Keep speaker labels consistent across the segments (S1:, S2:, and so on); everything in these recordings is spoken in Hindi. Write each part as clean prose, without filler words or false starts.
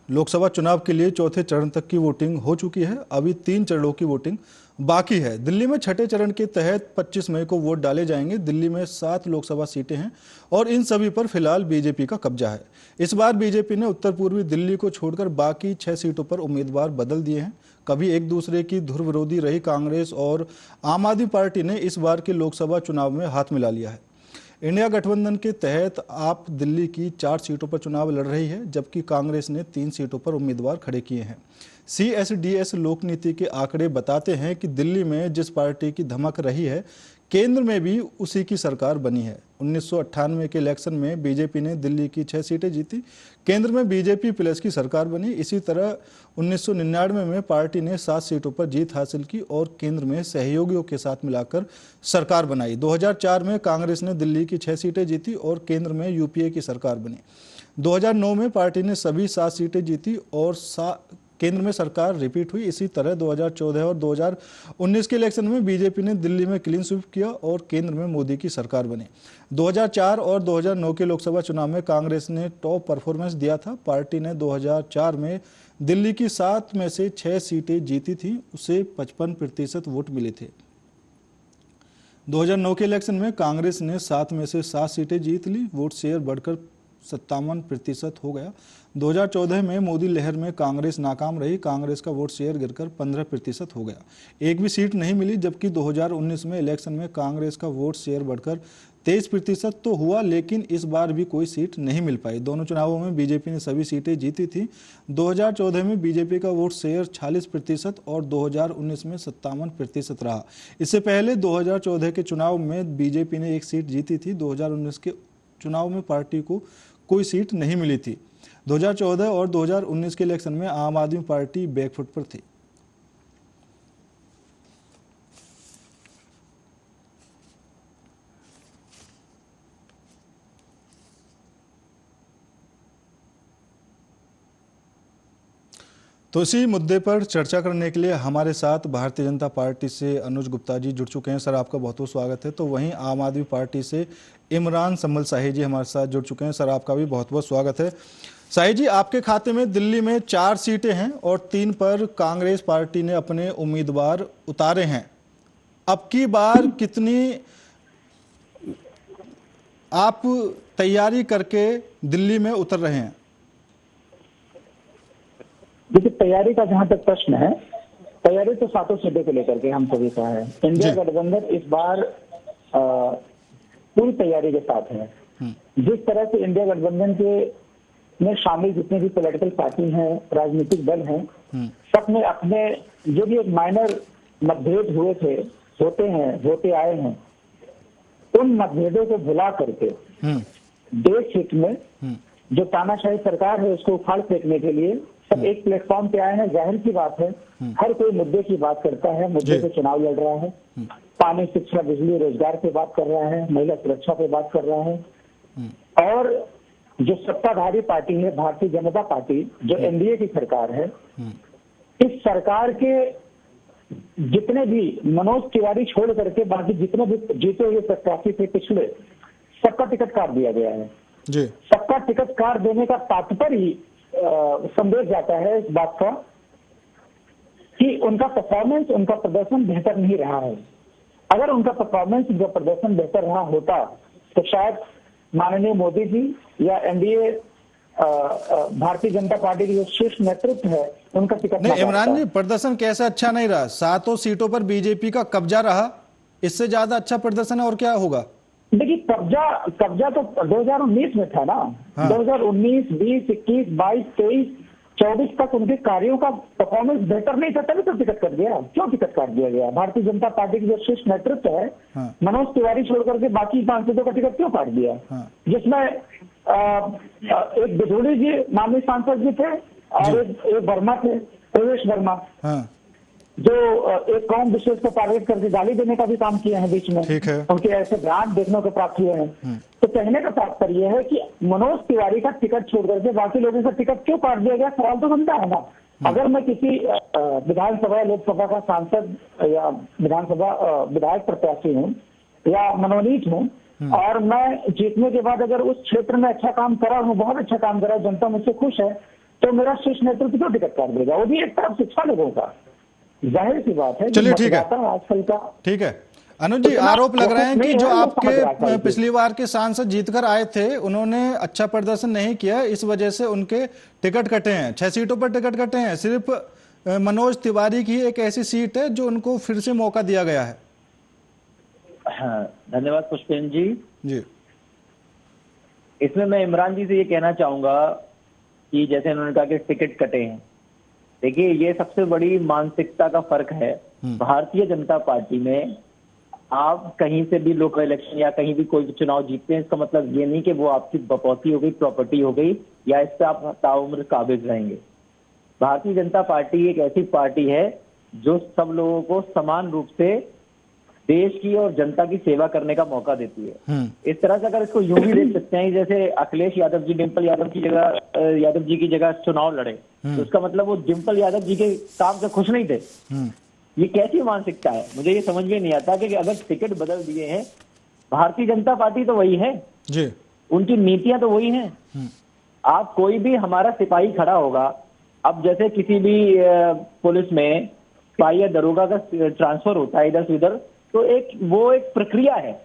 S1: लोकसभा चुनाव के लिए चौथे चरण तक की वोटिंग हो चुकी है। अभी 3 चरणों की वोटिंग बाकी है। दिल्ली में छठे चरण के तहत 25 मई को वोट डाले जाएंगे। दिल्ली में 7 लोकसभा सीटें हैं और इन सभी पर फिलहाल बीजेपी का कब्जा है। इस बार बीजेपी ने उत्तर पूर्वी दिल्ली को छोड़कर बाकी 6 सीटों पर उम्मीदवार बदल दिए हैं। कभी एक दूसरे की धुर विरोधी रही कांग्रेस और आम आदमी पार्टी ने इस बार के लोकसभा चुनाव में हाथ मिला लिया है। इंडिया गठबंधन के तहत आप दिल्ली की 4 सीटों पर चुनाव लड़ रही है, जबकि कांग्रेस ने 3 सीटों पर उम्मीदवार खड़े किए हैं। CSDS लोकनीति के आंकड़े बताते हैं कि दिल्ली में जिस पार्टी की धमक रही है, केंद्र में भी उसी की सरकार बनी है। 1998 के इलेक्शन में बीजेपी ने दिल्ली की 6 सीटें जीती, केंद्र में बीजेपी प्लस की सरकार बनी। इसी तरह 1999 में पार्टी ने 7 सीटों पर जीत हासिल की और केंद्र में सहयोगियों के साथ मिलाकर सरकार बनाई। 2004 में कांग्रेस ने दिल्ली की 6 सीटें जीती और केंद्र में यूपीए की सरकार बनी। 2009 में पार्टी ने सभी 7 सीटें जीती और केंद्र में सरकार रिपीट हुई। इसी तरह 2014 और 2019 के इलेक्शन में बीजेपी ने दिल्ली में क्लीन स्वीप किया और केंद्र में मोदी की सरकार बनी। 2004 और 2009 के लोकसभा चुनाव में कांग्रेस ने टॉप परफॉर्मेंस दिया था। पार्टी ने 2004 में दिल्ली की 7 में से 6 सीटें जीती थी, उसे 55% वोट मिले थे। 2009 के इलेक्शन में कांग्रेस ने 7 में से 7 सीटें जीत ली, वोट शेयर बढ़कर 57% हो गया। 2014 में मोदी लहर में कांग्रेस नाकाम रही, कांग्रेस का वोट शेयर गिरकर 15% हो गया, एक भी सीट नहीं मिली। जबकि 2019 में इलेक्शन में कांग्रेस का वोट शेयर बढ़कर 23% तो हुआ, लेकिन इस बार भी कोई सीट नहीं मिल पाई। दोनों चुनावों में बीजेपी ने सभी सीटें जीती थी। 2014 में बीजेपी का वोट शेयर 46% और 2019 में 57% रहा। इससे पहले 2014 के चुनाव में बीजेपी ने 1 सीट जीती थी। 2019 के चुनाव में पार्टी को कोई सीट नहीं मिली थी। 2014 और 2019 के इलेक्शन में आम आदमी पार्टी बैकफुट पर थी। तो इसी मुद्दे पर चर्चा करने के लिए हमारे साथ भारतीय जनता पार्टी से अनुज गुप्ता जी जुड़ चुके हैं। सर, आपका बहुत बहुत स्वागत है। तो वहीं आम आदमी पार्टी से इमरान सम्मल शाही जी हमारे साथ जुड़ चुके हैं। सर, आपका भी बहुत बहुत स्वागत है। शाही जी, आपके खाते में दिल्ली में 4 सीटें हैं और 3 पर कांग्रेस पार्टी ने अपने उम्मीदवार उतारे हैं। अब की बार कितनी आप तैयारी करके दिल्ली में उतर रहे हैं?
S2: देखिए, तैयारी का जहां तक प्रश्न है, तैयारी तो 7 सीटों को लेकर के हम सभी का है। इंडिया गठबंधन इस बार पूरी तैयारी के साथ है। जिस तरह से इंडिया गठबंधन के में शामिल जितने भी पॉलिटिकल पार्टी हैं, राजनीतिक दल हैं, सब में अपने जो भी एक माइनर मतभेद हुए थे, होते आए हैं, उन मतभेदों को भुला करके देश हित में जो तानाशाही सरकार है उसको उखाड़ फेंकने के लिए सब एक प्लेटफॉर्म पे आए हैं। जाहिर सी बात है, हर कोई मुद्दे की बात करता है, मुद्दे पे चुनाव लड़ रहा है। पानी, शिक्षा, बिजली, रोजगार पे बात कर रहा है, महिला सुरक्षा पे बात कर रहा है। और जो सत्ताधारी पार्टी है भारतीय जनता पार्टी, जो एनडीए की सरकार है, इस सरकार के जितने भी मनोज तिवारी छोड़ करके बाकी जितने भी जीते हुए प्रत्याशी थे पिछले, सबका टिकट काट दिया गया है। सबका टिकट काट देने का तात्पर्य ही संदेश जाता है इस बात का कि उनका परफॉर्मेंस, उनका प्रदर्शन बेहतर नहीं रहा है। अगर उनका परफॉर्मेंस, उनका प्रदर्शन बेहतर रहा होता तो शायद माननीय मोदी जी या एनडीए भारतीय जनता पार्टी की जो शीर्ष नेतृत्व है उनका टिकट
S1: नहीं। इमरान जी, प्रदर्शन कैसे अच्छा नहीं रहा? 7 सीटों पर बीजेपी का कब्जा रहा, इससे ज्यादा अच्छा प्रदर्शन और क्या होगा?
S2: देखिए, कब्जा तो 2019 में था ना। 2019, 20, 21, 22, 23, 24 तक उनके कार्यों का परफॉर्मेंस बेहतर नहीं था, तभी तो टिकट कट गया। क्यों टिकट काट दिया गया? भारतीय जनता पार्टी की जो शीर्ष नेतृत्व है, मनोज तिवारी छोड़ करके बाकी 5 सीटों का टिकट क्यों काट दिया? जिसमें एक बिजोड़ी जी माननीय सांसद जी थे और एक वर्मा थे, प्रवेश वर्मा, जो एक कौम विशेष को टारगेट करके गाली देने का भी काम किए हैं बीच में। उनके ऐसे ब्रांड देखने को प्राप्त हुए हैं। तो कहने का तात्पर्य यह है कि मनोज तिवारी का टिकट छोड़ करके बाकी लोगों का टिकट क्यों काट दिया गया? सवाल तो बनता है ना। अगर मैं किसी विधानसभा, लोकसभा का सांसद या विधानसभा विधायक प्रत्याशी हूँ या मनोनीत हूँ और मैं जीतने के बाद अगर उस क्षेत्र में अच्छा काम करा हूँ, बहुत अच्छा काम करा, जनता मुझसे खुश है, तो मेरा शीर्ष नेतृत्व क्यों टिकट काट देगा? वो भी एक तरफ शिक्षा लोगों का, जाहिर सी बात है।
S1: चलिए ठीक है,
S2: आजकल का
S1: ठीक है। अनुज जी, आरोप लग रहे हैं कि जो आपके पिछली बार के सांसद जीतकर आए थे उन्होंने अच्छा प्रदर्शन नहीं किया, इस वजह से उनके टिकट कटे हैं। 6 सीटों पर टिकट कटे हैं। सिर्फ मनोज तिवारी की एक ऐसी सीट है जो उनको फिर से मौका दिया गया है।
S3: हाँ, धन्यवाद पुष्पेंद्र
S1: जी।
S3: इसमें मैं इमरान जी से ये कहना चाहूंगा कि जैसे उन्होंने कहा कि टिकट कटे हैं, देखिए ये सबसे बड़ी मानसिकता का फर्क है। भारतीय जनता पार्टी में आप कहीं से भी लोकल इलेक्शन या कहीं भी कोई भी चुनाव जीतते हैं, इसका मतलब ये नहीं कि वो आपकी बपौती हो गई, प्रॉपर्टी हो गई, या इस पे आप ताउम्र काबिज रहेंगे। भारतीय जनता पार्टी एक ऐसी पार्टी है जो सब लोगों को समान रूप से देश की और जनता की सेवा करने का मौका देती है। इस तरह से अगर इसको यूं भी देख सकते हैं, जैसे अखिलेश यादव जी डिंपल यादव जी की जगह चुनाव लड़े, तो इसका मतलब वो डिंपल यादव जी के काम से खुश नहीं थे। ये कैसी मानसिकता है, मुझे ये समझ में नहीं आता कि अगर टिकट बदल दिए हैं, भारतीय जनता पार्टी तो वही है
S1: जी,
S3: उनकी नीतियां तो वही हैं। आप कोई भी हमारा सिपाही खड़ा होगा, अब जैसे किसी भी पुलिस में सिपाही या दरोगा का ट्रांसफर होता है इधर से उधर, तो वो एक प्रक्रिया है।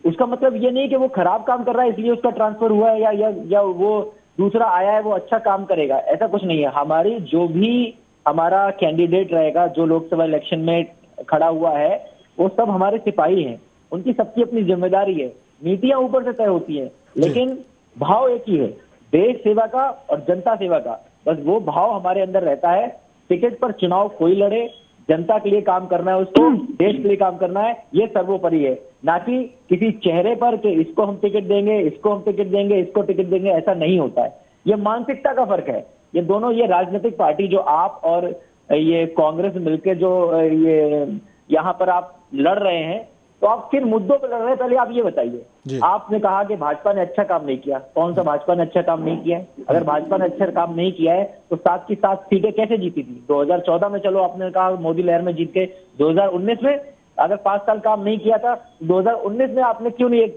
S3: उसका मतलब ये नहीं कि वो खराब काम कर रहा है इसलिए उसका ट्रांसफर हुआ है, या वो दूसरा आया है वो अच्छा काम करेगा, ऐसा कुछ नहीं है। हमारी जो भी हमारा कैंडिडेट रहेगा जो लोकसभा इलेक्शन में खड़ा हुआ है, वो सब हमारे सिपाही हैं, उनकी सबकी अपनी जिम्मेदारी है। नीतियां ऊपर से तय होती हैं, लेकिन भाव एक ही है, देश सेवा का और जनता सेवा का। बस वो भाव हमारे अंदर रहता है। टिकट पर चुनाव कोई लड़े, जनता के लिए काम करना है उसको, देश के लिए काम करना है, ये सर्वोपरि है, ना कि किसी चेहरे पर कि इसको हम टिकट देंगे, इसको हम टिकट देंगे, इसको टिकट देंगे। ऐसा नहीं होता है। ये मानसिकता का फर्क है। ये दोनों, ये राजनीतिक पार्टी जो आप और ये कांग्रेस मिलकर जो ये यहाँ पर आप लड़ रहे हैं, तो आप किन मुद्दों पर लड़ रहे हैं, पहले आप ये बताइए। आपने कहा कि भाजपा ने अच्छा काम नहीं किया। कौन सा भाजपा ने अच्छा काम नहीं किया है? अगर भाजपा ने अच्छा काम नहीं किया है तो 7 की 7 सीटें कैसे जीती थी? 2014 में चलो आपने कहा मोदी लहर में जीत गए, 2019 में अगर 5 साल काम नहीं किया था, 2019 में आपने क्यों नहीं एक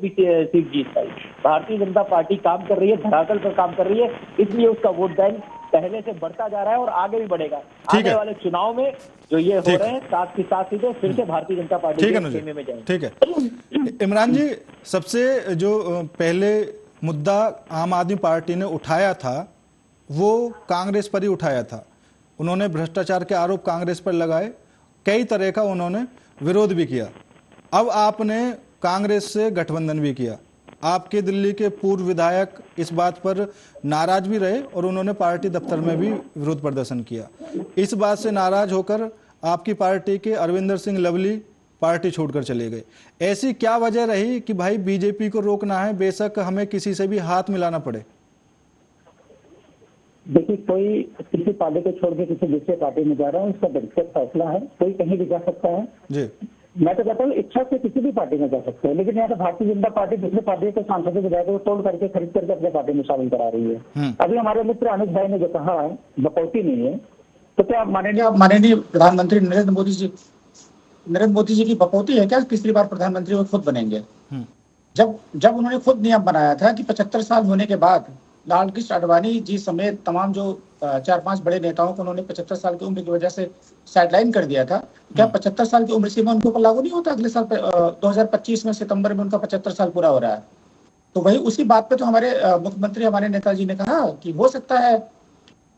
S3: सीट जीत पाई? भारतीय जनता पार्टी काम कर रही है, धरातल पर काम कर रही है, इसलिए उसका वोट बैंक पहले से बढ़ता जा रहा है और आगे भी बढ़ेगा। आने वाले चुनाव में जो ये हो रहे हैं 7 की 7 सीटें फिर से भारतीय जनता पार्टी के खेमे में जाएंगे।
S1: ठीक है इमरान जी, सबसे जो पहले मुद्दा आम आदमी पार्टी ने उठाया था वो कांग्रेस पर ही उठाया था। उन्होंने भ्रष्टाचार के आरोप कांग्रेस पर लगाए, कई तरह का उन्होंने विरोध भी किया। अब आपने कांग्रेस से गठबंधन भी किया। आपके दिल्ली के पूर्व विधायक इस बात पर नाराज भी रहे और उन्होंने पार्टी दफ्तर में भी विरोध प्रदर्शन किया। इस बात से नाराज होकर आपकी पार्टी के अरविंदर सिंह लवली पार्टी छोड़कर चले गए। ऐसी क्या वजह रही कि भाई बीजेपी को रोकना है, बेशक हमें किसी से भी हाथ मिलाना पड़े?
S2: देखिए, कोई किसी पार्टी को छोड़ के किसी दूसरे पार्टी में जा रहा है, उसका व्यक्तिगत फैसला है, कोई कहीं भी जा सकता है
S1: जी।
S2: मैं तो कहता हूँ इच्छा से किसी भी पार्टी में जा सकते हैं, लेकिन यहाँ तो भारतीय जनता पार्टी दूसरी पार्टी के सांसदों विधायकों को तोड़ करके खरीद करके अपने पार्टी में शामिल करा रही है। अभी हमारे मित्र अनुज भाई ने जो कहा बपौती नहीं है, तो क्या
S4: माननीय प्रधानमंत्री नरेंद्र मोदी जी की बपौती है क्या? तीसरी बार प्रधानमंत्री वो खुद बनेंगे। जब उन्होंने खुद नियम बनाया था कि 75 साल होने के बाद लाल कृष्ण आडवाणी जी समेत तमाम जो 4-5 बड़े नेताओं को उन्होंने 75 साल की उम्र की वजह से साइडलाइन कर दिया था, क्या 75 साल की उम्र सीमा उनके ऊपर लागू नहीं होता? अगले साल 2025 में सितंबर में उनका 75 साल पूरा हो रहा है। तो वही उसी बात पे तो हमारे मुख्यमंत्री, हमारे नेताजी ने कहा कि हो सकता है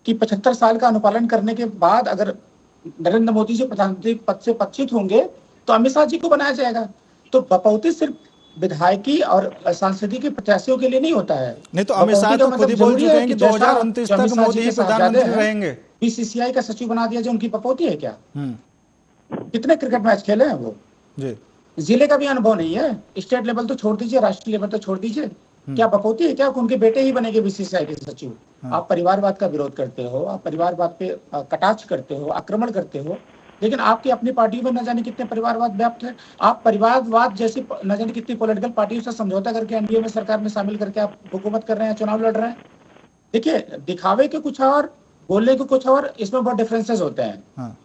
S4: कि 75 साल का अनुपालन करने के बाद अगर नरेंद्र मोदी जी प्रधानमंत्री पद से पदच्युत होंगे तो अमित शाह जी को बनाया जाएगा। तो बपौती सिर्फ विधायकी और सांसदीय के प्रत्याशियों के लिए नहीं होता है।
S1: नहीं तो अमित शाह तो खुद ही बोल चुके हैं कि 2029 तक मोदी ही प्रधानमंत्री रहेंगे।
S4: बीसीसीआई का सचिव बना दिया जो उनकी बपौती है क्या? कितने क्रिकेट मैच खेले हैं वो जी? जिले का भी अनुभव नहीं है, स्टेट लेवल तो छोड़ दीजिए, राष्ट्रीय लेवल तो छोड़ दीजिए, क्या बपौती है क्या? उनके बेटे ही बनेंगे बीसीसीआई के सचिव। आप परिवारवाद का विरोध करते हो, आप परिवारवाद पे कटाक्ष करते हो, आक्रमण करते हो, लेकिन आपकी अपनी पार्टी में न जाने कितने परिवारवाद व्याप्त है। आप परिवारवाद जैसी न जाने कितनी पॉलिटिकल पार्टियों से समझौता करके एनडीए में सरकार में शामिल करके आप हुकूमत कर रहे हैं, चुनाव लड़ रहे हैं। देखिए, दिखावे के कुछ और, बोलने के कुछ और, इसमें बहुत डिफरेंसेस होते हैं।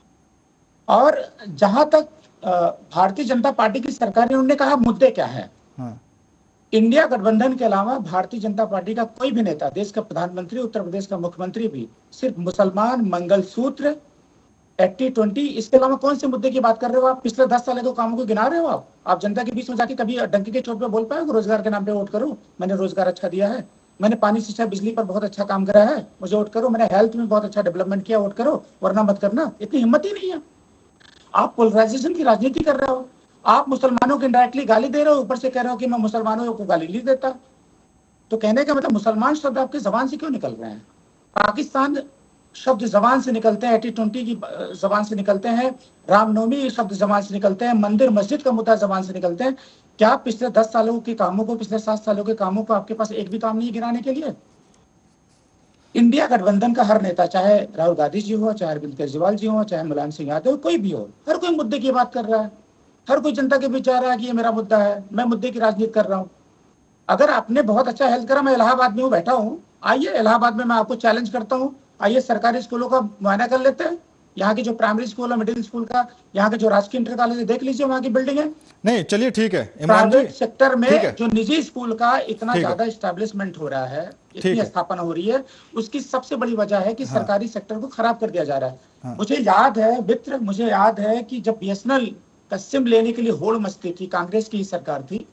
S4: और जहां तक भारतीय जनता पार्टी की सरकार ने, उन्होंने कहा मुद्दे क्या है, इंडिया गठबंधन के अलावा भारतीय जनता पार्टी का कोई भी नेता, देश का प्रधानमंत्री, उत्तर प्रदेश का मुख्यमंत्री भी सिर्फ मुसलमान, मंगलसूत्र, 80-20, इसके अलावा कौन से मुद्दे की बात कर रहे हो आप? पिछले 10 साल के कामों को गिना रहे हो आप जनता के बीच में जाके कभी डंकी के चोट पे बोल पाए रोजगार के नाम पे वोट करो, मैंने रोजगार अच्छा दिया है, मैंने पानी, शिक्षा, बिजली पर बहुत अच्छा काम करा है, मुझे वोट करो, मैंने हेल्थ में बहुत अच्छा डेवलपमेंट किया, वोट करो, वरना मत करना। इतनी हिम्मत ही नहीं है। आप पोलराइजेशन की राजनीति कर रहे हो, आप मुसलमानों को इनडायरेक्टली गाली दे रहे हो, ऊपर से कह रहे हो कि मैं मुसलमानों को गाली नहीं देता। तो कहने का मतलब मुसलमान शब्द आपकी जबान से क्यों निकल रहे हैं? पाकिस्तान शब्द जबान से निकलते हैं, 80-20 की जबान से निकलते हैं, रामनवमी शब्द जबान से निकलते हैं, मंदिर मस्जिद का मुद्दा जबान से निकलते हैं। क्या पिछले 10 सालों के कामों को, पिछले 7 सालों के कामों को आपके पास एक भी काम नहीं गिनाने के लिए? इंडिया गठबंधन का हर नेता, चाहे राहुल गांधी जी हो, चाहे अरविंद केजरीवाल जी हो, चाहे मुलायम सिंह यादव, कोई भी हो, हर कोई मुद्दे की बात कर रहा है, हर कोई जनता के बीच जा रहा है कि ये मेरा मुद्दा है, मैं मुद्दे की राजनीति कर रहा हूँ। अगर आपने बहुत अच्छा हेल्थ करा, मैं इलाहाबाद में हूँ, बैठा हूँ, आइए इलाहाबाद में मैं आपको चैलेंज करता हूँ, आइए सरकारी स्कूलों का मुआयना कर लेते हैं, यहाँ की जो प्राइमरी स्कूल है, मिडिल स्कूल का, यहाँ के जो राजकीय इंटर कॉलेज है, देख लीजिए वहाँ की बिल्डिंग है।
S1: नहीं चलिए ठीक है इमरान जी,
S4: प्राइवेट सेक्टर में
S1: ठीक है।
S4: जो निजी स्कूल का इतना
S1: ठीक है।
S4: ज्यादा एस्टेब्लिशमेंट हो रहा है,
S1: ठीक
S4: इतनी
S1: है।
S4: स्थापना हो रही है, उसकी सबसे बड़ी वजह है कि
S1: हाँ।
S4: सरकारी सेक्टर को खराब कर दिया जा रहा है।
S1: हाँ।
S4: मुझे याद है मित्र, मुझे याद है कि जब बीएसएनएल का सिम लेने के लिए होड़ मचती थी, कांग्रेस की सरकार थी,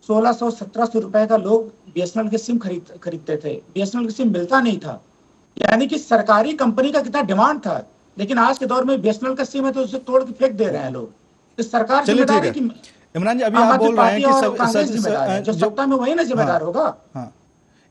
S4: 1600-1700 रुपए का लोग बीएसएनएल के सिम खरीदते थे, बीएसएनएल के सिम मिलता नहीं था। यानी कि सरकारी कंपनी का कितना डिमांड था, लेकिन आज के दौर में बीएसएनएल का सिम है तो उसे तोड़ के फेंक दे रहे हैं लोग। तो सरकार जिम्मेदार है कि
S1: इमरान जी, अभी आप बोल रहे हैं कि
S4: जो सत्ता में वही ना जिम्मेदार होगा।
S1: हाँ,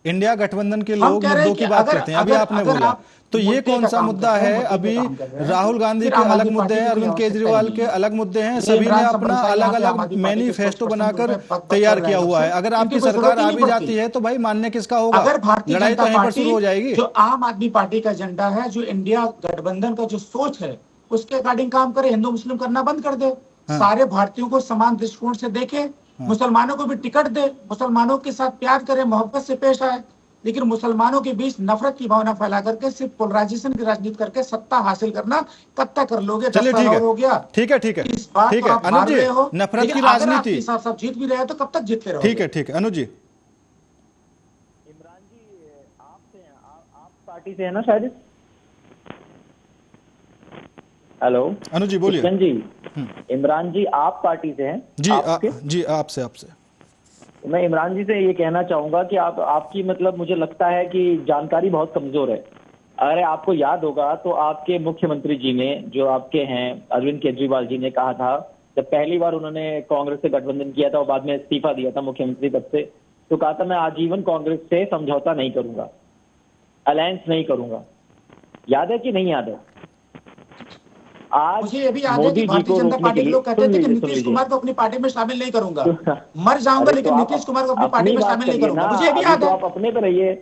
S1: इंडिया गठबंधन के लोग मुद्दों की बात करते हैं, अभी आपने बोला, तो ये कौन सा मुद्दा है? अभी राहुल गांधी के अलग मुद्दे हैं, अरविंद केजरीवाल के अलग मुद्दे हैं, सभी ने अपना अलग अलग मैनिफेस्टो बनाकर तैयार किया हुआ है। अगर आपकी सरकार आ भी जाती है तो भाई मानने किसका होगा?
S4: अगर भारतीय
S1: लड़ाई तो
S4: जनता
S1: यहीं पर शुरू हो
S4: पार्टी,
S1: जाएगी।
S4: जो आम आदमी पार्टी का एजेंडा है, जो इंडिया गठबंधन का जो सोच है, उसके अकॉर्डिंग काम करे, हिंदू मुस्लिम करना बंद कर दे, सारे भारतीयों को समान दृष्टिकोण से देखे, मुसलमानों को भी टिकट दे, मुसलमानों के साथ प्यार करे, मोहब्बत से पेश आए, लेकिन मुसलमानों के बीच नफरत की भावना फैला करके, सिर्फ पोलराइजेशन की राजनीति करके सत्ता हासिल करना कब तक कर लोगे? 10 साल और हो गया।
S1: ठीक है ठीक है
S4: इस बात
S1: ठीक
S4: को
S1: है
S4: आप
S1: अनुज
S4: मान
S1: जी,
S4: रहे हो,
S1: नफरत की
S4: लेकिन अगर
S1: राजनीति,
S4: आपके साथ सब जीत भी रहे हैं तो कब तक जीतते रहोगे?
S1: ठीक है अनुज जी।
S3: इमरान जी आपसे हैं, आप पार्टी से है ना शायद? हेलो
S1: अनुज जी बोलिए।
S3: जी, इमरान जी आप पार्टी से हैं?
S1: जी जी आपसे
S3: मैं इमरान जी से ये कहना चाहूंगा कि आपकी मतलब मुझे लगता है कि जानकारी बहुत कमजोर है। अगर आपको याद होगा तो आपके मुख्यमंत्री जी ने, जो आपके हैं अरविंद केजरीवाल जी ने कहा था, जब पहली बार उन्होंने कांग्रेस से गठबंधन किया था और बाद में इस्तीफा दिया था मुख्यमंत्री पद से, तो कहा था मैं आजीवन कांग्रेस से समझौता नहीं करूंगा, अलायंस नहीं करूंगा। याद है कि नहीं याद है? आज
S4: मुझे ये भी याद है कि भारतीय जनता पार्टी के लोग कहते थे कि नीतीश कुमार को अपनी पार्टी में शामिल नहीं करूंगा, मर जाऊंगा लेकिन नीतीश कुमार को अपनी पार्टी में शामिल नहीं करूंगा। मुझे भी याद है,
S3: आप अपने पे रहिए।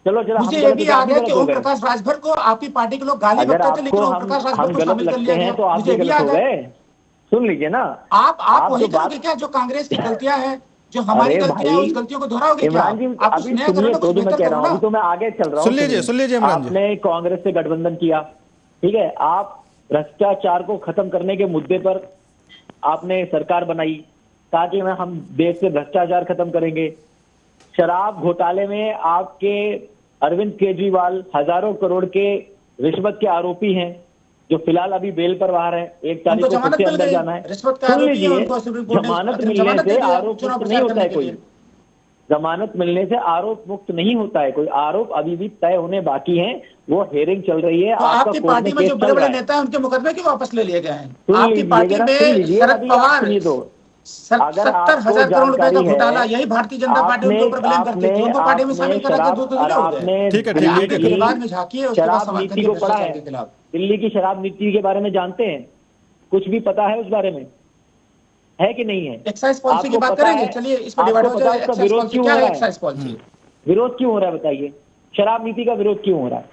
S3: चलो जरा
S4: मुझे ये भी याद है कि ओम प्रकाश राजभर को आपकी पार्टी के लोग गाली बकते थे, लेकिन ओम प्रकाश राजभर को शामिल कर लिया गया।
S3: तो आप
S4: मुझे भी याद है।
S3: सुन लीजिए ना,
S4: आप वही करोगे क्या जो कांग्रेस की गलतियां हैं, जो हमारी गलतियां हैं, उस गलतियों को दोहराओगे क्या? आप कुछ नया करो ना, कुछ बेहतर करो ना।
S3: तो मैं आगे चल रहा हूँ,
S1: सुन लीजिए इमरान जी।
S3: आपने कांग्रेस से गठबंधन किया, ठीक है, आप भ्रष्टाचार को खत्म करने के मुद्दे पर आपने सरकार बनाई, कहा कि हम देश से भ्रष्टाचार खत्म करेंगे। शराब घोटाले में आपके अरविंद केजरीवाल हजारों करोड़ के रिश्वत के आरोपी हैं, जो फिलहाल अभी बेल पर बाहर है, 1 तारीख को फिर से अंदर जाना है। सुन लीजिए, जमानत मिलने से आरोप मुक्त नहीं होता है कोई, जमानत मिलने से आरोप मुक्त नहीं होता है कोई, आरोप अभी भी तय होने बाकी हैं, वो हेयरिंग चल रही है।
S4: तो आपकी पार्टी में जो बड़े बड़े नेता हैं उनके मुकदमे क्यों वापस ले लिए गए हैं? आपकी पार्टी में शरद पवार 70,000 करोड़ रुपए का घोटाला, यही भारतीय जनता पार्टी उनके ऊपर ब्लेम करती थी, उनको पार्टी में शामिल करा के दो हो गए।
S1: ठीक है
S4: बाद में झांकिए, उसके बाद सवाल करिए भ्रष्टाचार के खिलाफ।
S3: दिल्ली की शराब नीति के बारे में जानते हैं? कुछ भी पता है उस बारे में, है कि नहीं है?
S4: एक्साइज पॉलिसी की बात करेंगे, चलिए इस पर डिवाइड हो जाए। एक्साइज पॉलिसी क्या है? एक्साइज पॉलिसी
S3: विरोध क्यों हो रहा है बताइए? शराब नीति का विरोध क्यों हो रहा है?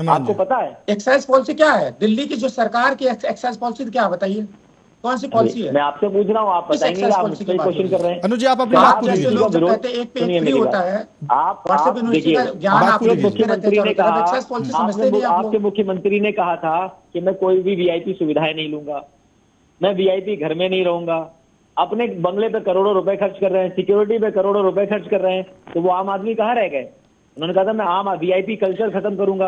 S3: आपको पता है
S4: एक्साइज पॉलिसी क्या है? दिल्ली की जो सरकार की एक्साइज पॉलिसी क्या है बताइए, कौन सी पॉलिसी है?
S3: मैं आपसे पूछ रहा हूँ, आप बताएंगे, आप मुझसे क्वेश्चन कर रहे हैं।
S1: अनुज जी आप अपनी बात
S4: जैसे लोग जो कहते हैं एक पे एक फ्री होता है,
S3: आप
S4: व्हाट्सएप यूनिवर्सिटी का ज्ञान आप लोग
S3: मुख्यमंत्री ने कहा,
S4: एक्साइज पॉलिसी समझते नहीं आप
S3: आपके मुख्यमंत्री ने कहा था कि मैं कोई भी वीआईपी सुविधाएं नहीं लूंगा, मैं वीआईपी घर में नहीं रहूंगा, अपने बंगले पे करोड़ों रुपए खर्च कर रहे हैं, सिक्योरिटी पे करोड़ों रुपए खर्च कर रहे हैं, तो वो आम आदमी कहाँ रह गए? उन्होंने कहा था मैं आम वीआईपी कल्चर खत्म करूंगा।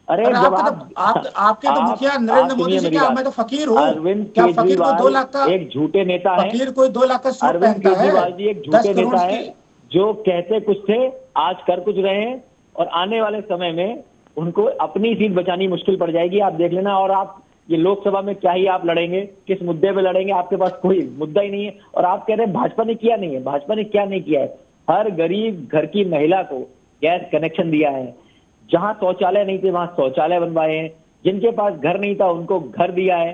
S3: अरे
S4: और
S3: जब
S4: आपके तो मुखिया नरेंद्र मोदी जी, क्या मैं तो फकीर हूँ?
S3: अरविंद
S4: क्या फकीर को 2 लाख का,
S3: एक झूठे नेता है,
S4: फकीर कोई 2 लाख का सूट
S3: अरविंद
S4: पहनता है?
S3: केजरीवाल जी एक
S4: 10
S3: झूठे
S4: करोड़
S3: नेता
S4: की
S3: है जो कहते कुछ थे, आज कर कुछ रहे हैं, और आने वाले समय में उनको अपनी सीट बचानी मुश्किल पड़ जाएगी, आप देख लेना। और आप ये लोकसभा में क्या ही आप लड़ेंगे, किस मुद्दे पे लड़ेंगे? आपके पास कोई मुद्दा ही नहीं है। और आप कह रहे हैं भाजपा ने किया नहीं है। भाजपा ने क्या नहीं किया है? हर गरीब घर की महिला को गैस कनेक्शन दिया है, जहां शौचालय नहीं थे वहां शौचालय बनवाए हैं, जिनके पास घर नहीं था उनको घर दिया है,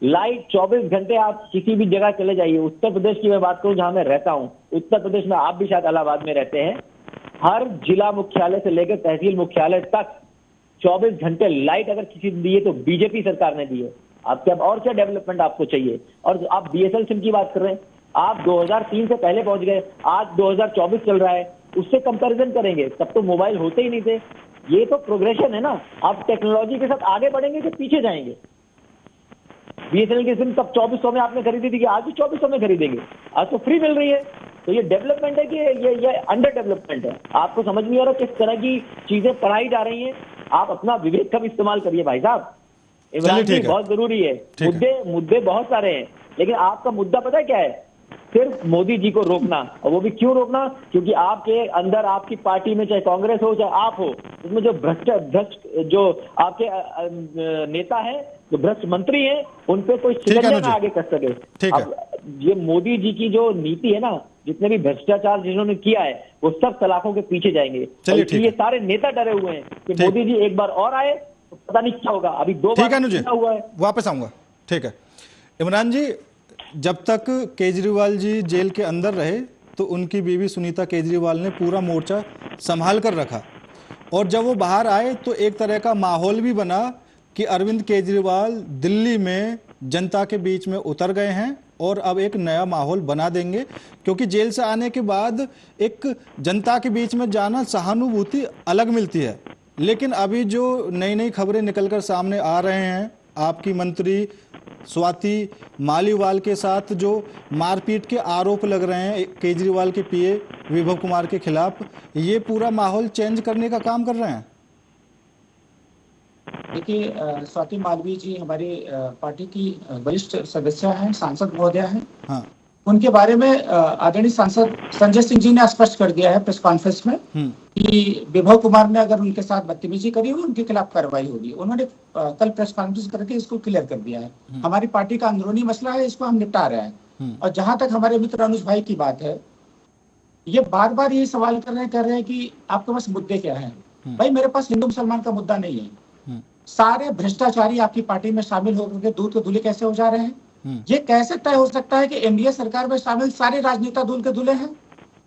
S3: लाइट 24 घंटे। आप किसी भी जगह चले जाइए, उत्तर प्रदेश की मैं बात करूं जहां मैं रहता हूं, उत्तर प्रदेश में, आप भी शायद इलाहाबाद में रहते हैं, हर जिला मुख्यालय से लेकर तहसील मुख्यालय तक 24 घंटे लाइट अगर किसी ने दी है तो बीजेपी सरकार ने दी है। आपके अब और क्या डेवलपमेंट आपको चाहिए? और आप बीएसएल सिम की बात कर रहे हैं, आप 2003 से पहले पहुंच गए, आज 2024 चल रहा है, उससे कंपैरिजन करेंगे तब तो मोबाइल होते ही नहीं थे। ये तो प्रोग्रेशन है ना। आप टेक्नोलॉजी के साथ आगे बढ़ेंगे कि पीछे जाएंगे? बीएसएनएल की सिम तब 2400 में आपने खरीदी थी कि आज भी 2400 में खरीदेंगे? आज तो फ्री मिल रही है। तो ये डेवलपमेंट है कि ये अंडर डेवलपमेंट है? आपको समझ नहीं आ रहा किस तरह की चीजें पढ़ाई जा रही हैं। आप अपना विवेक का भी इस्तेमाल करिए भाई साहब। इमरान जी बहुत जरूरी है, मुद्दे बहुत सारे हैं, लेकिन आपका मुद्दा पता है क्या है? सिर्फ मोदी जी को रोकना। और वो भी क्यों रोकना? क्योंकि आपके अंदर, आपकी पार्टी में, चाहे कांग्रेस हो चाहे आप हो, उसमें जो भ्रष्ट जो आपके नेता हैं, जो भ्रष्ट मंत्री हैं, उन पे कोई शिकंजा ना आगे कर सके। अब ये मोदी जी की जो नीति है ना, जितने भी भ्रष्टाचार जिन्होंने किया है वो सब सलाखों के पीछे जाएंगे। इसलिए सारे नेता डरे हुए हैं कि मोदी जी एक बार और आए तो पता नहीं क्या होगा। अभी 2 बार हुआ है।
S1: वापस आऊंगा। ठीक है इमरान जी, जब तक केजरीवाल जी जेल के अंदर रहे तो उनकी बीवी सुनीता केजरीवाल ने पूरा मोर्चा संभाल कर रखा, और जब वो बाहर आए तो एक तरह का माहौल भी बना कि अरविंद केजरीवाल दिल्ली में जनता के बीच में उतर गए हैं और अब एक नया माहौल बना देंगे, क्योंकि जेल से आने के बाद एक जनता के बीच में जाना सहानुभूति अलग मिलती है। लेकिन अभी जो नई नई खबरें निकलकर सामने आ रहे हैं, आपकी मंत्री स्वाति मालीवाल के साथ जो मारपीट के आरोप लग रहे हैं केजरीवाल के पीए विभव कुमार के खिलाफ, ये पूरा माहौल चेंज करने का काम कर रहे हैं।
S4: देखिए, स्वाति मालवीय जी हमारी पार्टी की वरिष्ठ सदस्य हैं, सांसद महोदय हैं। हाँ। उनके बारे में आदरणीय सांसद संजय सिंह जी ने स्पष्ट कर दिया है प्रेस कॉन्फ्रेंस में कि विभव कुमार ने अगर उनके साथ बदतमीजी करी हो, उनके खिलाफ कार्रवाई होगी। उन्होंने कल प्रेस कॉन्फ्रेंस करके इसको क्लियर कर दिया है। हमारी पार्टी का अंदरूनी मसला है, इसको हम निपटा रहे हैं। और जहां तक हमारे मित्र अनुज भाई की बात है, ये बार बार यही सवाल कर रहे हैं कि आपके पास मुद्दे क्या है। भाई मेरे पास हिंदू मुसलमान का मुद्दा नहीं है। सारे भ्रष्टाचारी आपकी पार्टी में शामिल होकर के दूध के दूल्हे कैसे हो जा रहे हैं? ये कैसे तय हो सकता है कि एनडीए सरकार में शामिल सारे राजनेता दूल्हे के दूल्हे हैं?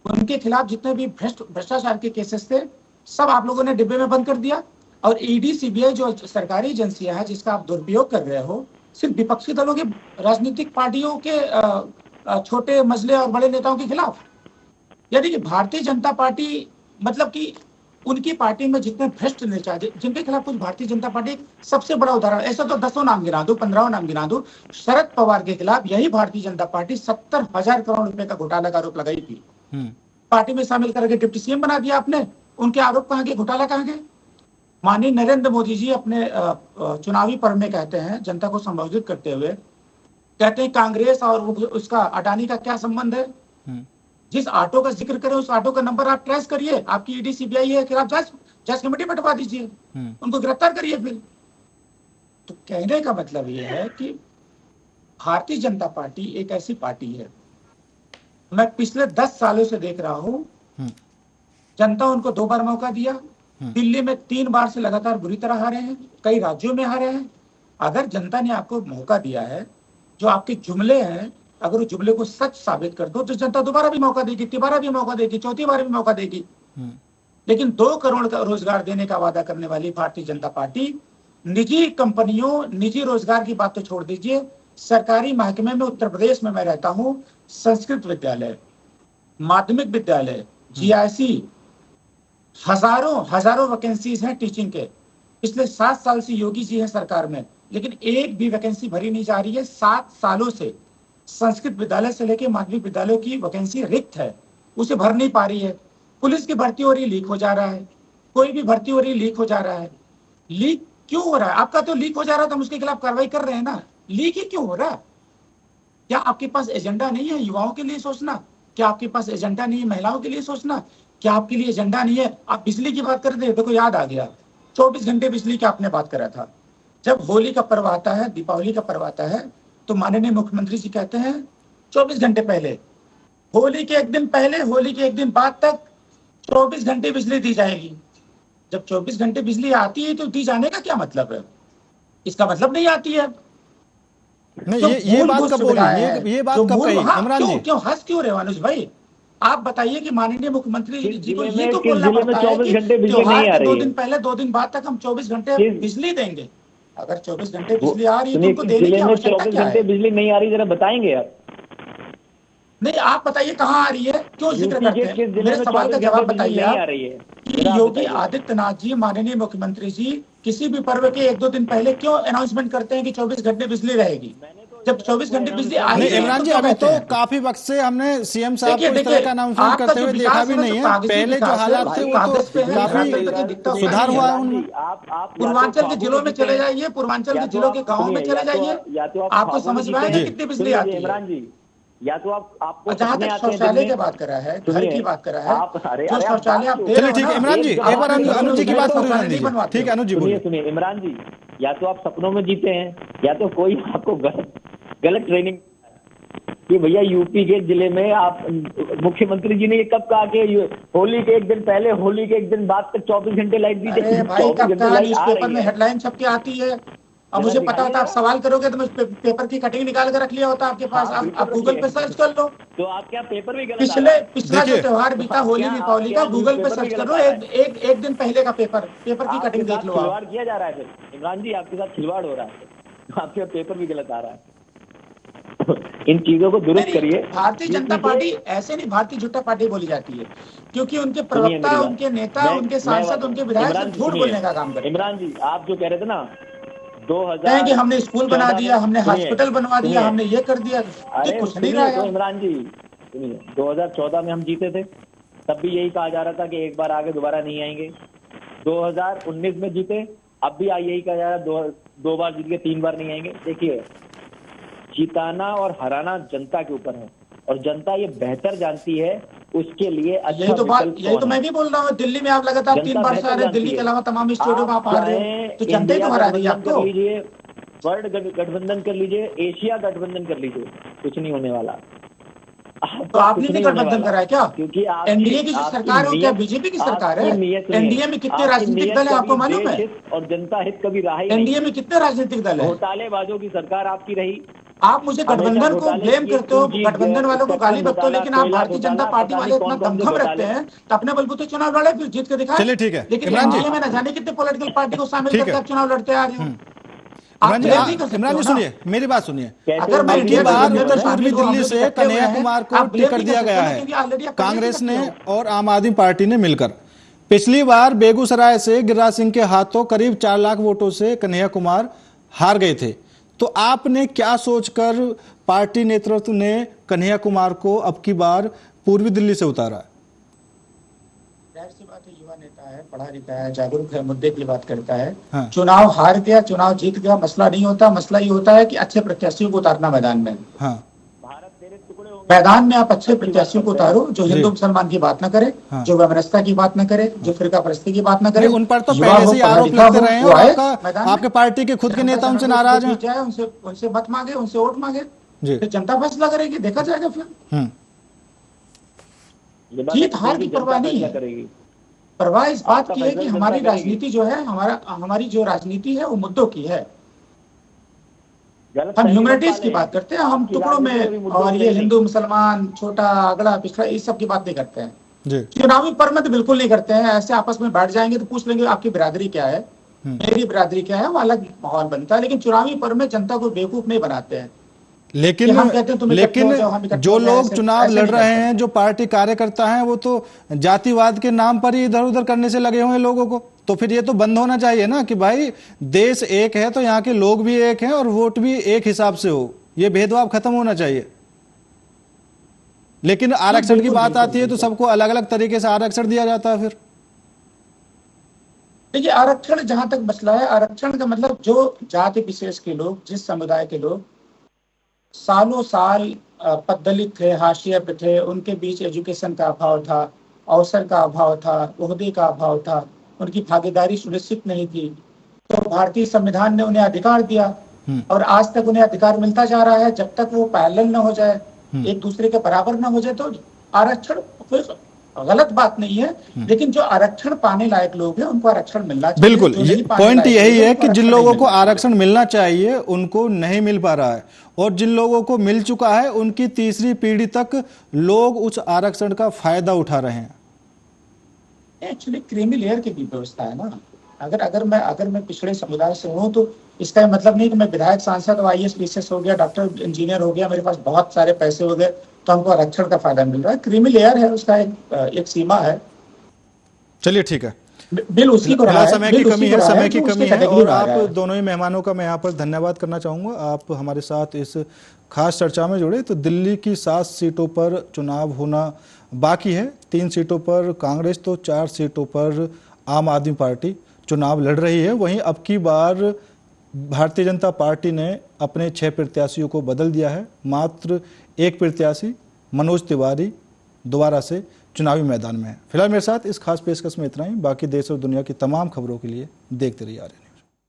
S4: उनके खिलाफ जितने भी भ्रष्टाचार के केसेस थे सब आप लोगों ने डिब्बे में बंद कर दिया। और ईडी सीबीआई जो सरकारी एजेंसियां हैं जिसका आप दुरुपयोग कर रहे हो, सिर्फ विपक्षी दलों के, राजनीतिक पार्टियों के छोटे मजले और बड़े नेताओं के खिलाफ। यानी कि भारतीय जनता पार्टी, मतलब कि उनकी पार्टी में जितने भ्रष्ट नेता जिनके खिलाफ कुछ, भारतीय जनता पार्टी सबसे बड़ा उदाहरण, ऐसा तो 10 नाम गिना दो, 15 नाम गिना दो। शरद पवार के खिलाफ यही भारतीय जनता पार्टी 70,000 करोड़ रुपए का घोटाला का आरोप लगाई थी। पार्टी में शामिल करके डिप्टी सीएम बना दिया आपने। उनके आरोप कहाँ गए? घोटाला कहाँ गए? माननीय नरेंद्र मोदी जी अपने चुनावी पर्व में कहते हैं, जनता को संबोधित करते हुए कहते हैं कांग्रेस और उसका अडानी का क्या संबंध है? जिस ऑटो का जिक्र करें उस ऑटो का नंबर आप ट्रेस करिए, आपकी ईडी सीबीआई है, फिर आप जांच कमेटी बैठवा दीजिए, उनको गिरफ्तार करिए। फिर तो कहने का मतलब ये है कि भारतीय जनता पार्टी एक ऐसी पार्टी है, मैं पिछले 10 सालों से देख रहा हूं, जनता उनको 2 बार मौका दिया, दिल्ली में 3 बार से लगातार बुरी तरह हारे हैं, कई राज्यों में हारे हैं। अगर जनता ने आपको मौका दिया है, जो आपके जुमले हैं, अगर उस जुमले को सच साबित कर दो तो जनता दोबारा भी मौका देगी, तिबारा भी मौका देगी, चौथी बार भी मौका देगी। लेकिन 2 करोड़ का रोजगार देने का वादा करने वाली भारतीय जनता पार्टी निजी कंपनियों, निजी रोजगार की बात तो छोड़ दीजिए, सरकारी महकमे में उत्तर प्रदेश में मैं रहता हूं, संस्कृत विद्यालय, माध्यमिक विद्यालय, जीआईसी, हजारों वैकेंसीज हैं टीचिंग के। पिछले 7 साल से योगी जी हैं सरकार में, लेकिन एक भी वैकेंसी भरी नहीं जा रही है। 7 सालों से संस्कृत विद्यालय से लेकर माध्यमिक विद्यालयों की वैकेंसी रिक्त है, उसे भर नहीं पा रही है। पुलिस की भर्ती हो रही, लीक हो जा रहा है। कोई भी भर्ती हो रही, लीक हो जा रहा है। लीक क्यों हो रहा है? आपका तो लीक हो जा रहा है तो हम उसके खिलाफ कार्रवाई कर रहे हैं ना। लीक ही क्यों हो रहा है? क्या आपके पास एजेंडा नहीं है युवाओं के लिए सोचना? क्या आपके पास एजेंडा नहीं है महिलाओं के लिए सोचना? क्या आपके लिए एजेंडा नहीं है? आप बिजली की बात करते हैं, देखो याद आ गया, 24 घंटे बिजली की आपने बात करा था। जब होली का पर्व आता है, दीपावली का पर्व आता है, तो माननीय मुख्यमंत्री जी कहते हैं 24 घंटे पहले, होली के एक दिन पहले, होली के एक दिन बाद तक 24 घंटे बिजली दी जाएगी। जब 24 घंटे बिजली आती है तो दी जाने का क्या मतलब है? इसका मतलब नहीं आती है।
S1: नहीं, ये बात कब बोली? ये बात कब कही इमरान जी?
S4: क्यों हंस क्यों रहे हो अनुज भाई? आप बताइए कि माननीय मुख्यमंत्री जी को ये तो
S3: किस
S4: बोलना
S3: जिले में
S4: पड़ता है
S3: 24
S4: कि
S3: घंटे बिजली
S4: त्योहार
S3: नहीं आ
S4: के
S3: रही
S4: 2 दिन
S3: है?
S4: पहले 2 दिन बाद तक हम 24 घंटे
S3: किस-
S4: बिजली देंगे। अगर 24 घंटे बिजली आ रही है तो
S3: सुनिए,
S4: उनको
S3: किस
S4: देने की
S3: जिले में
S4: आवश्यकता
S3: 24
S4: क्या
S3: घंटे
S4: है?
S3: बिजली नहीं आ रही, जरा बताएंगे आप?
S4: नहीं, आप बताइए कहाँ आ रही है, क्यों जिक्र
S3: यूपी
S4: करते
S3: के
S4: हैं?
S3: किस जिले
S4: मेरे
S3: में
S4: सवाल का
S3: 24
S4: जवाब
S3: घंटे बिजली
S4: बताइए
S3: नहीं आ
S4: आप
S3: रही है?
S4: कि
S3: जरा आप
S4: योगी
S3: बताइए।
S4: आदित्यनाथ जी, माननीय मुख्यमंत्री जी, किसी भी पर्व के 1-2 दिन पहले क्यों अनाउंसमेंट करते हैं कि 24 घंटे बिजली रहेगी? जब 24 घंटे बिजली आ ही
S1: नहीं
S4: रही है
S1: इमरान
S4: तो
S1: जी,
S4: क्यों
S1: अभी
S4: कहते
S1: तो
S4: हैं?
S1: काफी वक्त से हमने सीएम साहब
S4: देखिए
S1: को इस तरह
S4: देखिए,
S1: का अनाउंसमेंट
S4: आपका
S1: करते
S4: जो
S1: हुए देखा
S4: विकास
S1: भी
S4: है ना,
S1: नहीं
S4: तो
S1: है।
S4: कागजी
S1: पहले जो
S4: विकास है,
S1: हालात थे वो
S4: कागज पे
S1: तो
S4: है,
S1: काफी
S4: यहाँ तक कि दिखता हुआ
S1: सुधार
S4: नहीं
S1: हुआ
S4: है।
S1: है उनमें।
S4: पूर्वांचल के जिलों में चले जाइए, पूर्वांचल के जिलों के गांवों में चले जाइए, आपको समझ में आएगा कितनी बिजली आती है।
S3: इमरान जी, या तो आपको
S4: और जहां
S3: सपने
S4: तक
S3: आते हैं
S4: शौचालय
S3: दिन
S4: की
S3: में।
S4: बात करा है, घर
S3: सुनिए,
S4: की बात करा है,
S3: अरे
S4: जो
S3: अरे आप
S4: शौचालय
S3: बात
S4: आप
S3: तो-
S4: दे रहे
S1: चलिए
S4: हो
S1: ठीक है
S4: ना,
S1: इमरान जी,
S3: एक
S1: एक बार
S3: घंटे
S1: अनुज जी की बात पूरी होने दीजिए।
S4: बनवाते
S1: ठीक है अनुज जी
S3: सुनिए
S1: बोलिए।
S3: सुनिए इमरान जी, या तो आप सपनों में जीते हैं, या तो कोई आपको गलत ट्रेनिंग कि भैया यूपी के जिले में आप, मुख्यमंत्री जी ने ये कब कहा कि होली के एक दिन पहले, होली के एक दिन बाद तक 24 घंटे लाइट दी
S4: अरे
S3: जाएगी?
S4: भाई,
S3: 24
S4: कब
S3: घंटे
S4: कहा
S3: लाइट आ
S4: न्यूज़पेपर
S3: रही
S4: में
S3: है।
S4: हेडलाइन छप के आती है। अब मुझे पता होता, आप सवाल करोगे तो मैं पेपर की कटिंग निकाल कर रख लिया होता आपके पास।
S3: हाँ,
S4: आप गूगल पे सर्च कर लो।
S3: तो आप क्या पेपर भी गलत आ रहा है?
S4: पिछला जो
S1: देखिए,
S4: त्योहार बीता होली
S3: क्या-
S4: दीपावली का,
S3: क्या
S4: गूगल पे
S3: न्यूज़पेपर
S4: सर्च
S3: भी
S4: कर
S3: गलत
S4: लो,
S3: आ रहा है?
S4: एक दिन पहले का पेपर की
S3: आपके
S4: कटिंग
S3: साथ
S4: देख लो आप।
S3: खिलवाड़ किया जा रहा है फिर इमरान जी, आपके साथ खिलवाड़ हो रहा है, आपके पेपर भी गलत आ रहा है। इन चीजों को दुरुस्त
S4: नहीं,
S3: करिए।
S4: भारतीय जनता
S3: यूपी के-
S4: पार्टी ऐसे नहीं, भारतीय जनता पार्टी बोली जाती है क्योंकि उनके
S3: सुनिए
S4: प्रवक्ता,
S3: मेरी बात।
S4: उनके नेता,
S3: मैं-
S4: उनके
S3: मैं
S4: सांसद,
S3: बात-
S4: उनके विधायक
S3: इमरान
S4: सब
S3: जी
S4: झूठ
S3: सुनिए,
S4: बोलने का काम करते हैं।
S3: इमरान जी आप जो कह रहे थे ना,
S4: कहें
S3: 2000
S4: कि हमने स्कूल बना दिया, हमने हॉस्पिटल बनवा दिया, हमने ये कर दिया,
S3: अरे
S4: कुछ नहीं रहा
S3: सुनिए तो
S4: है।
S3: इमरान जी, सुनिए, 2014 में हम जीते थे, तब भी यही कहा जा रहा था कि एक बार आगे दोबारा नहीं आएंगे। 2019 में जीते, अब भी यही कहा जा रहा है दो बार जीत के 3 बार नहीं आएंगे। देखिए, जिताना और हराना जनता के ऊपर है, और जनता ये बेहतर जानती है उसके लिए अच्छा
S4: यही तो बात,
S3: विकल्प
S4: यही तो
S3: कौन
S4: मैं
S3: है।
S4: भी बोल रहा हूँ। दिल्ली में आप लगातार 3 बार से आ रहे हैं, दिल्ली के अलावा तमाम स्टेटों में आप आ रहे हो, तो जनता ही तो हरा दी आपको।
S3: कर लीजिए, वर्ल्ड गठबंधन कर लीजिए, एशिया गठबंधन कर लीजिए, कुछ नहीं होने वाला।
S4: तो आपने भी गठबंधन करा है क्या?
S3: क्योंकि
S4: एनडीए की जो सरकार है, क्या बीजेपी की सरकार है? एनडीए में कितने राजनीतिक दल है आपको मालूम है?
S3: और जनता हित कभी रहा ही
S4: एनडीए में कितने राजनीतिक दल है?
S3: घोटालेबाजों की सरकार आपकी रही।
S4: आप मुझे गठबंधन को ब्लेम करते हो, गठबंधन वालों को गाली बकते हो, लेकिन आप भारतीय जनता पार्टी वाले इतना दमखम रखते हैं तो अपने बलबूते चुनाव लड़े, फिर जीत के दिखाए।
S1: चलिए ठीक है
S4: लेकिन
S1: इमरान जी,
S4: एनडीए में न जाने कितने पॉलिटिकल पार्टी को शामिल
S1: ठीक
S4: करके
S1: है।
S4: आप चुनाव लड़ते आ रहे हो।
S1: इमरान जी, इमरान जी सुनिए, मेरी बात सुनिए।
S4: अगर मैं
S1: अब की
S4: इंडिया
S1: बार
S4: गठबंधन में
S1: उत्तर
S4: शामिल
S1: पूर्वी
S4: हूं, हम
S1: दिल्ली
S4: लोग
S1: से
S4: इकट्ठे हुए
S1: कन्हैया
S4: हैं,
S1: कुमार को
S4: आप blame
S1: टिकट
S4: नहीं
S1: दिया
S4: कर
S1: गया
S4: सकते, क्योंकि already
S1: है
S4: आप पहले
S1: कांग्रेस
S4: से
S1: ने
S4: सकते हो।
S1: और आम आदमी पार्टी ने मिलकर। पिछली बार बेगूसराय से गिरिराज सिंह के हाथों करीब 4 लाख वोटों से कन्हैया कुमार हार गए थे। तो आपने क्या सोचकर पार्टी नेतृत्व ने कन्हैया कुमार को अब की बार पूर्वी दिल्ली से उतारा?
S4: जाहिर सी बात है, युवा नेता है, पढ़ा लिखा है, जागरूक है, मुद्दे की बात करता है।
S1: हाँ।
S4: चुनाव हार गया, चुनाव जीत गया, मसला नहीं होता। मसला ये होता है कि अच्छे प्रत्याशियों को उतारना मैदान में।
S1: हाँ,
S3: भारत तेरे टुकड़े होंगे।
S4: मैदान में आप अच्छे प्रत्याशियों को उतारो, जो हिंदू मुसलमान की बात न करे,
S1: हाँ।
S4: जो वैमनस्यता की बात न करे, जो फिरका परस्ती की बात न करे।
S1: नहीं, उन पर तो
S4: युवा
S1: पहले
S4: हो,
S1: से ही
S4: पढ़ा
S1: आरोप
S4: लिखा
S1: लगते
S4: हो,
S1: रहे हैं
S4: वो
S1: और
S4: आए
S1: आपका
S4: मैदान में।
S1: आपके पार्टी के खुद के नेता उनसे नाराज हैं।
S4: जीत जाए, उनसे मत मांगे, उनसे वोट मांगे,
S1: जी।
S4: फिर जनता फैसला करेगी, देखा जाएगा फिर।
S3: ये बात
S4: जीत हार
S3: है कि
S4: की परवाह
S3: जनता
S4: नहीं
S3: फैसला
S4: है।
S3: करेगी।
S4: परवाह इस बात
S3: आपका
S4: की है कि
S3: फैसला
S4: हमारी
S3: जनता करेगी।
S4: राजनीति जो है, हमारी जो राजनीति है वो मुद्दों की है।
S3: गलत
S4: हम
S3: फहमी
S4: ह्यूमैनिटीज
S3: मत
S4: की
S3: पालें।
S4: बात करते हैं, हम
S3: आपकी
S4: टुकड़ों
S3: राजनीति
S4: में,
S3: कभी मुद्दों
S4: और
S3: से
S4: ये
S3: नहीं।
S4: हिंदू मुसलमान, छोटा अगड़ा पिछड़ा, इस सब की बात नहीं करते हैं।
S1: जी।
S4: चुनावी पर्व में तो बिल्कुल नहीं करते हैं। ऐसे आपस में बैठ जाएंगे तो पूछ लेंगे आपकी बिरादरी क्या है, मेरी बिरादरी क्या है, वो अलग माहौल बनता है। लेकिन चुनावी पर्व में जनता को बेवकूफ नहीं बनाते हैं।
S1: लेकिन
S4: कि हम कहते हैं तुम इकट्ठे हो जाओ, हम इकट्ठे
S1: जो
S4: हो जाए,
S1: लोग
S4: ऐसे-
S1: चुनाव
S4: ऐसे
S1: लड़
S4: नहीं
S1: रहे
S4: करते।
S1: हैं, जो पार्टी कार्यकर्ता हैं, वो तो जातिवाद के नाम पर ही इधर उधर करने से लगे हुए हैं लोगों को। तो फिर ये तो बंद होना चाहिए ना कि भाई देश एक है तो यहाँ के लोग भी एक हैं और वोट भी एक हिसाब से हो। ये भेदभाव खत्म होना चाहिए। लेकिन आरक्षण की
S4: बिल्कुल,
S1: बात
S4: बिल्कुल,
S1: आती है तो
S4: बिल्कुल।
S1: सबको अलग अलग तरीके से आरक्षण दिया जाता है फिर।
S4: देखिए, आरक्षण जहां तक मसला है, आरक्षण का मतलब जो जाति विशेष के लोग, जिस समुदाय के लोग सालों साल पददलित थे, हाशिए पे थे, उनके बीच एजुकेशन का अभाव था, अवसर का अभाव था, ओहदे का अभाव था, उनकी भागीदारी सुनिश्चित नहीं थी, तो भारतीय संविधान ने उन्हें अधिकार दिया और आज तक उन्हें अधिकार मिलता जा रहा है। जब तक वो पैरेलल न हो जाए, एक दूसरे के बराबर न हो जाए, तो आरक्षण कोई गलत बात नहीं है, लेकिन जो आरक्षण पाने लायक लोग हैं उनको आरक्षण मिलना चाहिए।
S1: बिल्कुल,
S4: जो नहीं पाने
S1: पॉइंट
S4: लायक
S1: यही
S4: लोग हैं,
S1: है
S4: उनको
S1: कि जिन
S4: आरक्षण
S1: लोगों
S4: नहीं
S1: को
S4: मिलना
S1: आरक्षण मिलना चाहिए उनको नहीं मिल पा रहा है, और जिन लोगों को मिल चुका है उनकी तीसरी पीढ़ी तक लोग उस आरक्षण का फायदा उठा रहे हैं।
S4: एक्चुअली क्रीमी लेयर की भी व्यवस्था है ना। अगर मैं पिछड़े समुदाय से हूँ तो इसका ये मतलब नहीं कि मैं विधायक, सांसद और IAS PCS हो गया, डॉक्टर, इंजीनियर हो गया, मेरे पास बहुत सारे पैसे हो गए तो हमको आरक्षण का फायदा मिल रहा है। क्रीमी लेयर है, उसका एक सीमा है।
S1: चलिए ठीक है,
S4: बिल उसी को रहा है,
S1: समय की
S4: बिल
S1: कमी
S4: उसी
S1: है,
S4: को रहा
S1: समय
S4: है
S1: की
S4: जो
S1: कमी
S4: उसके
S1: है,
S4: कैटेगरी
S1: और
S4: में आ
S1: आप
S4: रहा है।
S1: दोनों ही मेहमानों का मैं यहाँ पर धन्यवाद करना चाहूँगा। आप हमारे साथ इस खास चर्चा में जुड़े। तो दिल्ली की 7 सीटों पर चुनाव होना बाकी है, 3 सीटों पर कांग्रेस तो 4 सीटों पर आम आदमी पार्टी चुनाव लड़ रही है। वहीं अब की बार भारतीय जनता पार्टी ने अपने 6 प्रत्याशियों को बदल दिया है। मात्र एक प्रत्याशी मनोज तिवारी दोबारा से चुनावी मैदान में है। फिलहाल मेरे साथ इस खास पेशकश में इतना ही। बाकी देश और दुनिया की तमाम खबरों के लिए देखते रहिए RN।